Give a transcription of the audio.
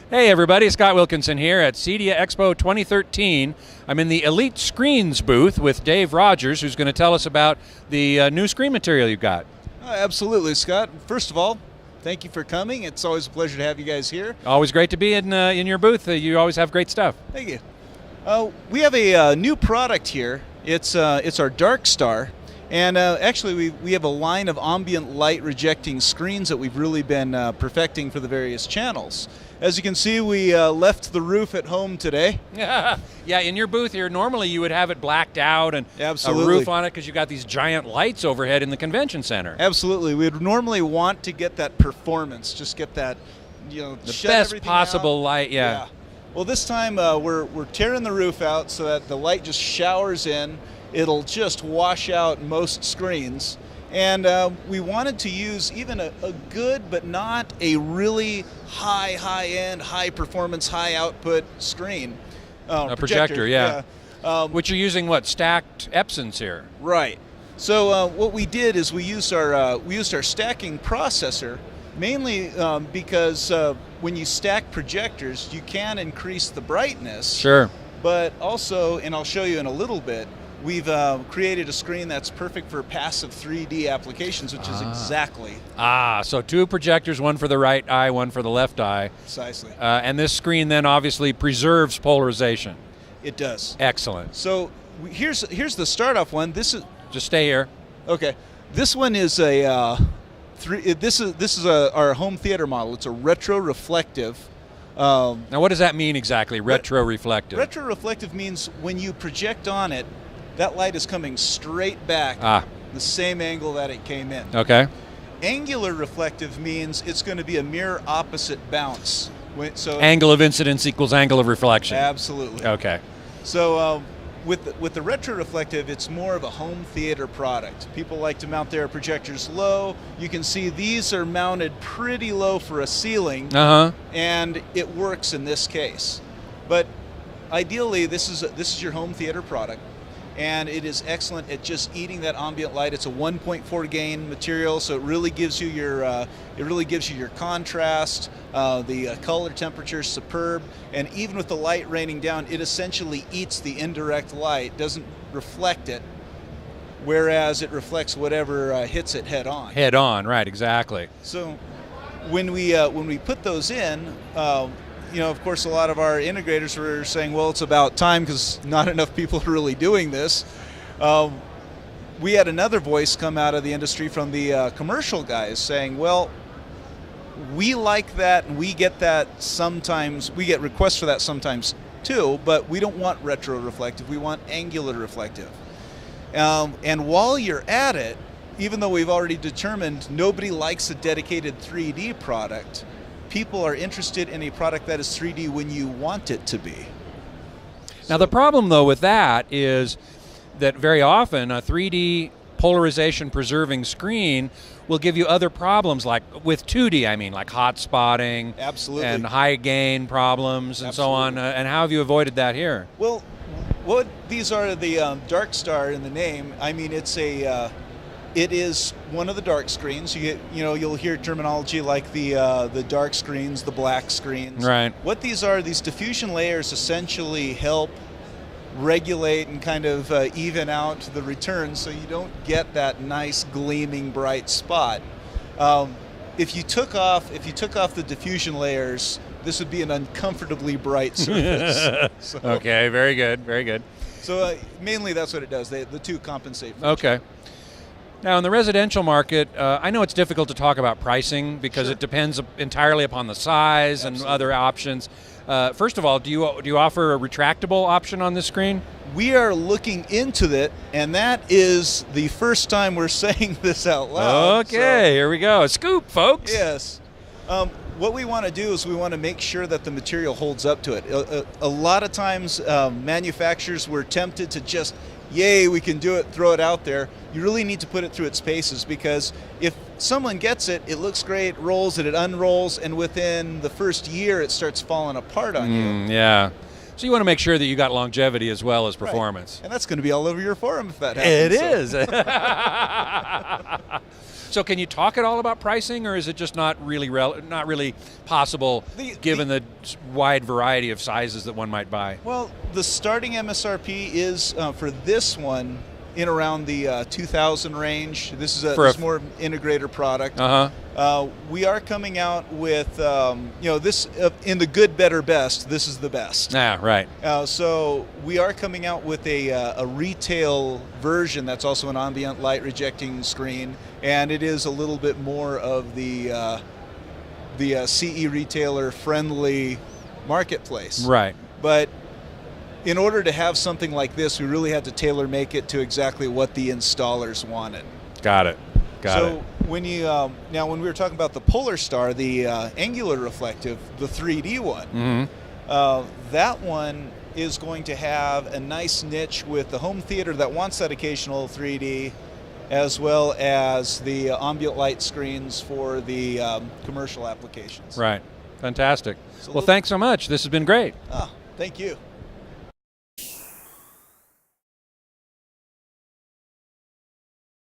Hey everybody, Scott Wilkinson here at CEDIA Expo 2013. I'm in the Elite Screens booth with Dave Rodgers, who's going to tell us about the new screen material you've got. Absolutely, Scott. First of all, thank you for coming. It's always a pleasure to have you guys here. Always great to be in your booth. You always have great stuff. Thank you. We have a new product here. It's our Dark Star. And actually, we have a line of ambient light rejecting screens that we've really been perfecting for the various channels. As you can see, we left the roof at home today. Yeah, in your booth here, normally you would have it blacked out and Absolutely. a roof on it because you've got these giant lights overhead in the convention center. Absolutely. We'd normally want to get that performance, just get that, the best possible out. Light, yeah. Well, this time we're tearing the roof out so that the light just showers in. It'll just wash out most screens. And we wanted to use even a good but not a really high-end, high-performance, high-output screen. A projector, yeah. Which you're using, what, stacked Epsons here? Right. So what we did is we used our stacking processor, mainly because when you stack projectors, you can increase the brightness. Sure. But also, and I'll show you in a little bit, we've created a screen that's perfect for passive 3D applications, which is exactly. So two projectors, one for the right eye, one for the left eye. Precisely. And this screen then obviously preserves polarization. It does. Excellent. So here's the start off one. This is just stay here. Okay. This one is a this is our home theater model. It's a retroreflective. Now, what does that mean exactly? Retroreflective. Retroreflective means when you project on it, that light is coming straight back the same angle that it came in. Okay. Angular reflective means it's going to be a mirror opposite bounce. So angle of incidence equals angle of reflection. Absolutely. Okay. So with the retroreflective, it's more of a home theater product. People like to mount their projectors low. You can see these are mounted pretty low for a ceiling, and it works in this case. But ideally, this is your home theater product. And it is excellent at just eating that ambient light. It's a 1.4 gain material, so it really gives you your contrast. The color temperature is superb, and even with the light raining down, it essentially eats the indirect light, doesn't reflect it, whereas it reflects whatever hits it head on. Head on, right? Exactly. So when we put those in. Of course, a lot of our integrators were saying, well, it's about time because not enough people are really doing this. We had another voice come out of the industry from the commercial guys saying, well, we like that and we get that sometimes, we get requests for that sometimes too, but we don't want retroreflective, we want angular reflective. And while you're at it, even though we've already determined nobody likes a dedicated 3D product, people are interested in a product that is 3D when you want it to be. Now, the problem, though, with that is that very often a 3D polarization preserving screen will give you other problems, like with 2D, like hot spotting. Absolutely. And high gain problems and so on. And how have you avoided that here? Well, these are the Dark Star in the name. It is one of the dark screens. You'll hear terminology like the dark screens, the black screens. Right. What these are, these diffusion layers essentially help regulate and kind of even out the return, so you don't get that nice gleaming bright spot. If you took off the diffusion layers, this would be an uncomfortably bright surface. Okay, very good, very good. So mainly that's what it does. The two compensate for each other. Okay. Now, in the residential market, I know it's difficult to talk about pricing because it depends entirely upon the size and other options. First of all, do you offer a retractable option on this screen? We are looking into it, and that is the first time we're saying this out loud. Okay, here we go. A scoop, folks. Yes. What we want to do is we want to make sure that the material holds up to it. A lot of times manufacturers were tempted to just, yay, we can do it, throw it out there. You really need to put it through its paces, because if someone gets it, it looks great, rolls it unrolls, and within the first year it starts falling apart on you. Yeah. So you want to make sure that you got longevity as well as performance. Right. And that's going to be all over your forum if that happens. It is. So can you talk at all about pricing, or is it just not really not really possible given the wide variety of sizes that one might buy? Well, the starting MSRP is for this one in around the 2,000 range. This is a more integrator product. We are coming out with this in the good, better, best. This is the best. Right. So we are coming out with a retail version that's also an ambient light rejecting screen, and it is a little bit more of the CE retailer friendly marketplace. Right. But in order to have something like this, we really had to tailor make it to exactly what the installers wanted. Got it. So when you now when we were talking about the Polar Star, the angular reflective, the 3D one, that one is going to have a nice niche with the home theater that wants that occasional 3D, as well as the ambient light screens for the commercial applications. Right. Fantastic. Well, thanks so much. This has been great. Thank you.